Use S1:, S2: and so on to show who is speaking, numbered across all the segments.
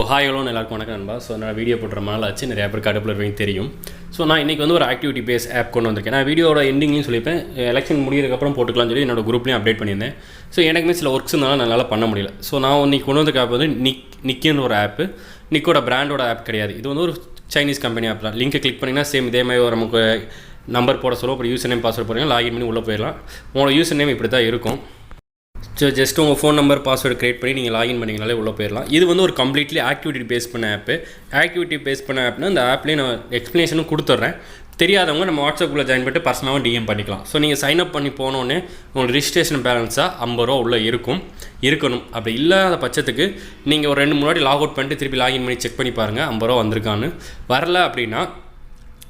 S1: Hi hello எல்லாருக்கும் வணக்கம் நண்பா. ஸோ நான் வீடியோ போடுற நாள் ஆச்சு, நிறையா பேருக்கு அடுப்பில் இருக்கீங்க தெரியும். ஸோ நான் இன்றைக்கி வந்து ஒரு ஆக்டிவிட்டி பேஸ் ஆப் கொண்டு வந்திருக்கேன். நான் வீடியோட எண்டிங்லையும் சொல்லியிருப்பேன், எலெக்ஷன் முடியறதுக்கப்புறம் போட்டுக்கலாம்னு சொல்லி என்னோட குரூப்லேயும் அப்டேட் பண்ணியிருந்தேன். ஸோ எனக்குமே சில ஒர்க்ஸ் இருந்தாலும் என்னால் பண்ண முடியல. ஸோ நான் இன்றைக்கி கொண்டு வந்த ஆப் வந்து நிக்குன்னு ஒரு ஆப்பு. நிக்கோட பிராண்டோட ஆப் கிடையாது, இது வந்து ஒரு சைனீஸ் கம்பெனி ஆப் தான். லிங்கை கிளிக் பண்ணிங்கன்னா சேம் இதே மாதிரி ஒரு நமக்கு நம்பர் போட சொல்லுவோம். அப்புறம் யூசர் நேம் பாஸ்வேர்ட் போடுறீங்க, லாகின் பண்ணி உள்ளே போயிடலாம். உங்களோட யூசர் நேம் இப்படி தான் இருக்கும். ஸோ ஜஸ்ட் உங்கள் ஃபோன் நம்பர் பாஸ்வேர்டு க்ரியேட் பண்ணி நீங்கள் லாகின் பண்ணிங்கனாலே உள்ளே போயிடலாம். இது வந்து ஒரு கம்ப்ளீட்லி ஆக்டிவிட்டி பேஸ் பண்ண ஆப்பு. ஆக்டிவிட்டி பேஸ் பண்ண ஆப்னா இந்த ஆப்லேயே நான் எக்ஸ்ப்ளனேஷனும் கொடுத்துட்றேன். தெரியாதவங்க நம்ம வாட்ஸ்அப்பில் ஜாயின் பண்ணிட்டு பர்சனலாக டிஎம் பண்ணிக்கலாம். ஸோ நீங்கள் சைன் அப் பண்ணி போனோடனே உங்களுக்கு ரிஜிஸ்ட்ரேஷன் பேலன்ஸாக 50 ரூபா உள்ளே இருக்கணும். அப்படி இல்லாத பட்சத்துக்கு நீங்கள் ஒரு 2 முன்னாடி லாக் அவுட் பண்ணிட்டு திருப்பி லாகின் பண்ணி செக் பண்ணி பாருங்கள் 50 ரூபா வந்திருக்கான்னு. வரல அப்படின்னா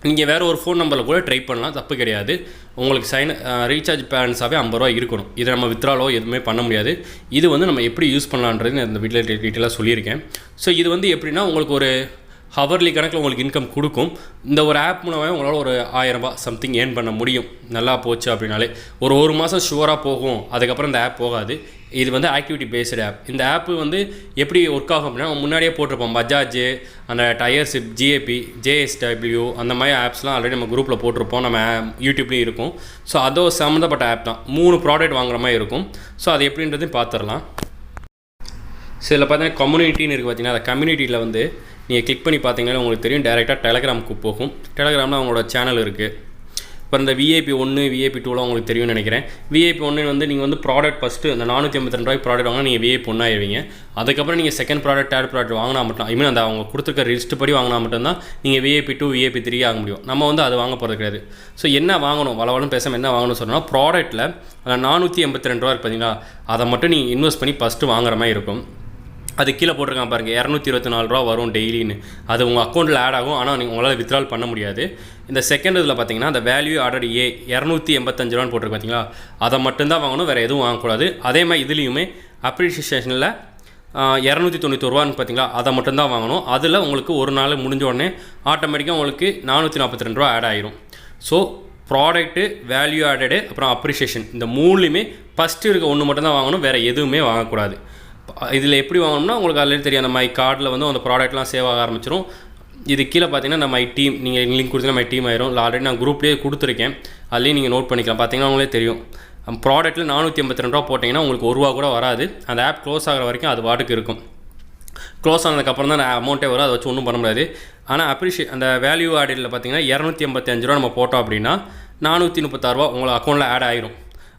S1: நீங்கள் வேறு ஒரு ஃபோன் நம்பரில் கூட ட்ரை பண்ணலாம், தப்பு கிடையாது. உங்களுக்கு ரீசார்ஜ் பேலன்ஸாகவே 50 ரூபா இருக்கணும். இதை நம்ம வித்ட்ராலோ எதுவுமே பண்ண முடியாது. இது வந்து நம்ம எப்படி யூஸ் பண்ணலான்றது நான் இந்த வீட்டில் டீட்டெயிலாக சொல்லியிருக்கேன். ஸோ இது வந்து எப்படின்னா உங்களுக்கு ஒரு ஹவர்லி கணக்கில் உங்களுக்கு இன்கம் கொடுக்கும். இந்த ஒரு ஆப் மூலமாக உங்களால் ஒரு 1000 ரூபாய் சம்திங் ஏர்ன் பண்ண முடியும். நல்லா போச்சு அப்படின்னாலே ஒரு மாதம் ஷுவராக போகும், அதுக்கப்புறம் இந்த ஆப் போகாது. இது வந்து ஆக்டிவிட்டி பேஸ்டு ஆப். இந்த ஆப்பு வந்து எப்படி ஒர்க் ஆகும் அப்படின்னா முன்னாடியே போட்டிருப்போம். பஜாஜ், அந்த டயர்ஷிப், ஜிஏபி, ஜேஎஸ்டபிள்யூ அந்த மாதிரி ஆப்ஸ்லாம் ஆல்ரெடி நம்ம குரூப்பில் போட்டிருப்போம், நம்ம யூடியூப்லேயும் இருக்கும். ஸோ அதோ சம்மந்தப்பட்ட ஆப் தான். 3 ப்ராடக்ட் வாங்குற மாதிரி இருக்கும். ஸோ அது எப்படின்றதையும் பார்த்துடலாம். ஸோ இதில் பார்த்தீங்கன்னா கம்யூனிட்டின்னு இருக்குது. பார்த்தீங்கன்னா அந்த கம்யூனிட்டியில் வந்து நீங்கள் கிளிக் பண்ணி பார்த்தீங்கன்னா உங்களுக்கு தெரியும், டேரெக்டாக டெலகிராமுக்கு போகும். டெலகிராமில் அவங்களோட சேனல் இருக்குது. இப்போ இந்த VIP 1 VIP 2லாம் உங்களுக்கு தெரியும்னு நினைக்கிறேன். VIP 1 வந்து நீங்கள் வந்து ப்ராடக்ட் ஃபஸ்ட்டு அந்த 482 ரூபாய்க்கு ப்ராடக்ட் வாங்கினா நீங்கள் VIP 1 ஆகிடுவீங்க. அதுக்கப்புறம் நீங்கள் செகண்ட் ப்ராடக்ட் தேர்ட் ப்ராடக்ட் வாங்கினா மட்டும் ஐ மீன் அந்த அவங்க கொடுத்துருக்க லிஸ்ட் படி வாங்கினா மட்டும்தான் நீங்கள் VIP 2 VIP 3 ஆக முடியும். நம்ம வந்து அது வாங்க போகிறது கிடையாது. ஸோ என்ன வாங்கணும், வளவலும் பேசாமல் என்ன வாங்கணும்னு சொன்னால் ப்ராடக்ட்டில் அந்த 482 ரூபா பார்த்தீங்கன்னா அதை மட்டும் நீங்கள் இன்வெஸ்ட் பண்ணி ஃபஸ்ட்டு வாங்குற மாதிரி இருக்கும். அது கீழே போட்டிருக்கான் பாருங்கள், 224 ரூபா வரும் டெய்லின்னு. அது உங்கள் அக்கௌண்ட்டில் ஆட் ஆகும், ஆனால் நீங்கள் உங்களால் வித்ட்ரால் பண்ண முடியாது. இந்த செகண்ட் இதில் பார்த்தீங்கன்னா அந்த வேல்யூ ஆர்டர் 285 ரூபான்னு போட்டிருக்கு பார்த்தீங்களா, அதை மட்டும்தான் வாங்கணும், வேறு எதுவும் வாங்கக்கூடாது. அதே மாதிரி இதுலேயுமே அப்ரிஷியேஷனில் 291 ரூபான்னு பார்த்தீங்களா, அதை மட்டும்தான் வாங்கணும். அதில் உங்களுக்கு ஒரு நாள் முடிஞ்ச உடனே ஆட்டோமேட்டிக்காக உங்களுக்கு 442 ரூபா ஆட் ஆகிரும். ஸோ ப்ராடக்ட்டு, வேல்யூ ஆடடு, அப்புறம் அப்ரிஷியேஷன், இந்த மூணுலேயுமே ஃபஸ்ட்டு இருக்க ஒன்று மட்டும்தான் வாங்கணும், வேறு எதுவுமே வாங்கக்கூடாது. இதில் எப்படி வாங்கணும்னா உங்களுக்கு ஆல்ரெடி தெரியும், அந்த மை கார்டில் வந்து அந்த ப்ராடக்ட்லாம் சேவ் ஆக ஆரம்பிச்சிடும். இது கீழே பார்த்தீங்கன்னா இந்த மை டீம், நீங்கள் லிங்க் கொடுத்தீங்கன்னா மை டீம் ஆயிரும். இல்லை ஆல்ரெடி நான் குரூப்லேயே கொடுத்துருக்கேன், அதுலேயும் நீங்கள் நோட் பண்ணிக்கலாம். பார்த்தீங்கன்னா உங்களே தெரியும், ப்ராடக்ட்டில் 482 ரூபா போட்டிங்கன்னா உங்களுக்கு 1 ரூபா கூட வராது. அந்த ஆப் க்ளோஸ் ஆகிற வரைக்கும் அது பாட்டுக்கு இருக்கும். க்ளோஸ் ஆனதுக்கப்புறம் தான் அமௌண்ட்டே வரும், அதை வச்சு ஒன்றும் பண்ண முடியாது. ஆனால் அந்த வேல்யூ ஆடில் பார்த்தீங்கன்னா 285 ரூபா நம்ம போட்டோம் அப்படின்னா 436 ரூபா உங்களை அக்கௌண்ட்டில் ஆட் ஆயிரும்.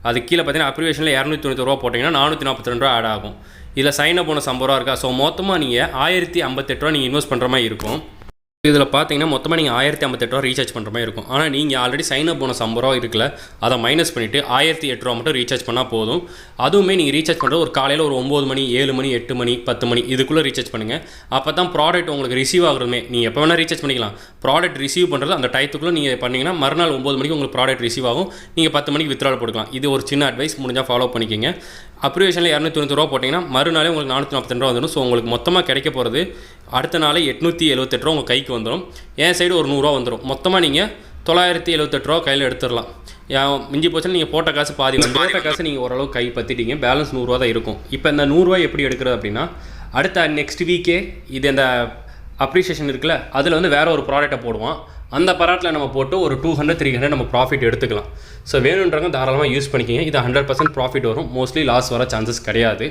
S1: அது கீழே பார்த்தீங்கன்னா அப்ரிவேஷனில் 290 ரூபா போட்டிங்கன்னா 442 ரூபா ஆட் ஆகும். இதில் சைன் அப் போனஸ் 50 ரூபா இருக்கா. ஸோ மொத்தமாக நீங்கள் 1058 ரூபா நீங்கள் இன்வெஸ்ட் பண்ணுற மாதிரி இருக்கும். இதில் பார்த்தீங்கன்னா மொத்தமாக நீங்கள் 1058 ரூபா ரீசார்ஜ் பண்ணுற மாதிரி இருக்கும். ஆனால் நீங்கள் ஆல்ரெடி சைன் அப் போனஸ் 50 ரூபா இருக்குல்ல, அதை மைனஸ் பண்ணிவிட்டு 1008 ரூபா மட்டும் ரீசார்ஜ் பண்ணால் போதும். அதுவுமே நீங்கள் ரீசார்ஜ் பண்ணுறது ஒரு காலையில் ஒரு 9 மணி 7 மணி 8 மணி 10 மணி இதுக்குள்ளே ரீசார்ஜ் பண்ணுங்கள். அப்போ தான் ப்ராடக்ட் உங்களுக்கு ரிசீவ் ஆகுறதுமே. நீங்கள் எப்போ வேணால் ரீசார்ஜ் பண்ணிக்கலாம். ப்ராடக்ட் ரிசீவ் பண்ணுறது அந்த டயத்துக்குள்ளே நீங்கள் பண்ணிங்கன்னா மறுநாள் 9 மணிக்கு உங்களுக்கு ப்ராடக்ட் ரிசீவ் ஆகும். நீங்கள் 10 மணிக்கு வித்ட்ரால் போட்டுக்கலாம். இது ஒரு சின்ன அட்வைஸ், முடிஞ்சால் ஃபாலோ பண்ணிக்கோங்க. அப்ரிவேஷனில் 290 ரூபா போட்டிங்கன்னா மறுநாளே உங்களுக்கு 442 ரூபா வந்துடும். ஸோ உங்களுக்கு மொத்தமாக கிடைக்க போகிறது அடுத்த நாளே 878 ரூபா உங்கள் கைக்கு வந்துடும். என் சைடு ஒரு 100 ரூபா வந்துடும். மொத்தமாக நீங்கள் 978 ரூபா கையில் எடுத்துடலாம். மிஞ்சி போச்சுன்னா நீங்கள் போட்ட காசு பாதி வந்து போட்ட காசு நீங்கள் ஓரளவு கை பற்றிட்டீங்க. பேலன்ஸ் 100 ரூபா தான் இருக்கும். இப்போ இந்த 100 ரூபா எப்படி எடுக்கிறது அப்படின்னா, அடுத்த நெக்ஸ்ட் வீக்கே இது இந்த அப்ரிஷியேஷன் இருக்குல்ல, அதில் வந்து வேறு ஒரு ப்ராடக்ட்டை போடுவான். அந்த ப்ராடக்ட்டில் நம்ம போட்டு ஒரு 200-300 நம்ம ப்ராஃபிட் எடுத்துக்கலாம். ஸோ வேணுன்றவங்க தாராளமாக யூஸ் பண்ணிக்கிங்க. இது 100% ப்ராஃபிட் வரும். மோஸ்ட்லி லாஸ் வர சான்சஸ் கிடையாது.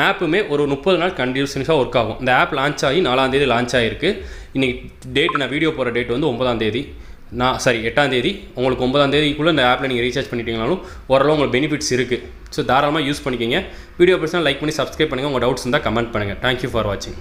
S1: ஆப்புமே ஒரு 30 நாள் கண்டினியூஸாக ஒர்க் ஆகும். இந்த ஆப் லான்ச் ஆகி 4ஆம் தேதி லான்ச் ஆகிருக்கு. இன்றைக்கி டேட், நான் வீடியோ போகிற டேட் வந்து 9ஆம் தேதி. 8ஆம் தேதி. உங்களுக்கு 9ஆம் தேதிக்குள்ளே இந்த ஆப்பில் நீங்கள் ரீசார்ஜ் பண்ணிட்டீங்கனாலும் ஓரளவு உங்களுக்கு பெனிஃபிட்ஸ் இருக்குது. ஸோ தாராளமாக யூஸ் பண்ணிக்கிங்க. வீடியோ பிடிச்சா லைக் பண்ணி சப்ஸ்கிரைப் பண்ணுங்கள். உங்கள் டவுட்ஸ் இருந்தால் கமெண்ட் பண்ணுங்கள். தேங்க்யூ ஃபார் வாட்சிங்.